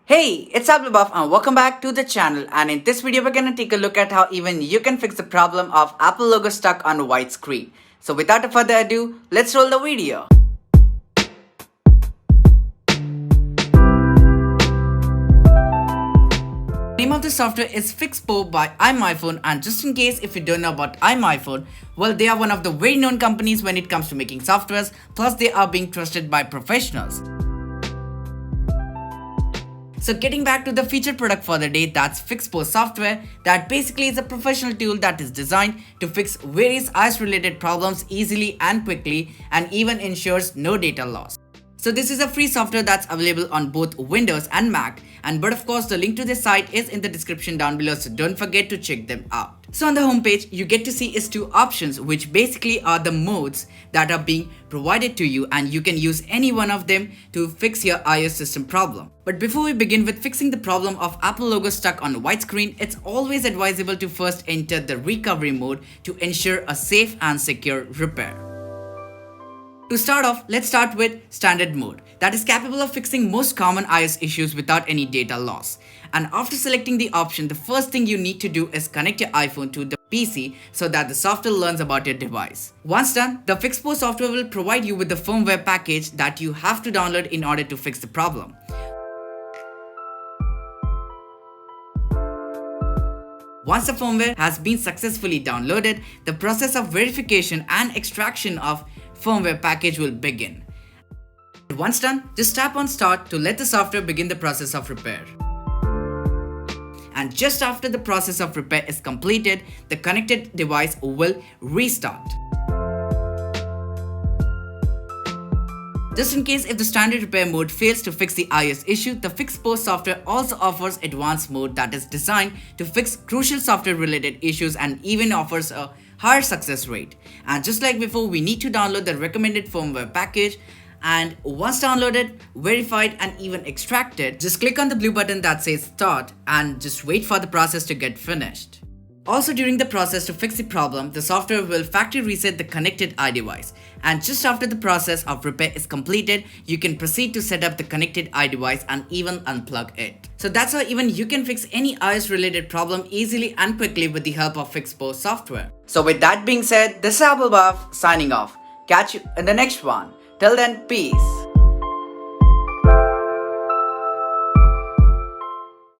Hey, it's Buff and welcome back to the channel, and in this video we're gonna take a look at how even you can fix the problem of Apple logo stuck on a white screen. So without further ado, let's roll the video. The name of the software is Fixpo by iPhone, and just in case if you don't know about iPhone, well, they are one of the very known companies when it comes to making softwares, plus they are being trusted by professionals. So getting back to the featured product for the day, that's Fixpo software that basically is a professional tool that is designed to fix various iOS related problems easily and quickly, and even ensures no data loss. So this is a free software that's available on both Windows and Mac, but of course the link to this site is in the description down below, so don't forget to check them out. So on the homepage you get to see is two options, which basically are the modes that are being provided to you, and you can use any one of them to fix your iOS system problem. But before we begin with fixing the problem of Apple logo stuck on a white screen, it's always advisable to first enter the recovery mode to ensure a safe and secure repair. To start off, let's start with standard mode that is capable of fixing most common iOS issues without any data loss. And after selecting the option, the first thing you need to do is connect your iPhone to the PC so that the software learns about your device. Once done, the Fixpo software will provide you with the firmware package that you have to download in order to fix the problem. Once the firmware has been successfully downloaded, the process of verification and extraction of firmware package will begin. Once done, just tap on start to let the software begin the process of repair. And just after the process of repair is completed, the connected device will restart. Just in case if the standard repair mode fails to fix the iOS issue, the Fixpo software also offers advanced mode that is designed to fix crucial software related issues and even offers a higher success rate. And just like before, we need to download the recommended firmware package, and once downloaded, verified and even extracted, just click on the blue button that says start and just wait for the process to get finished. Also, during the process to fix the problem, the software will factory reset the connected iDevice, and just after the process of repair is completed, you can proceed to set up the connected iDevice and even unplug it. So that's how even you can fix any iOS related problem easily and quickly with the help of Fixpo software. So with that being said, this is Buff signing off. Catch you in the next one. Till then, peace.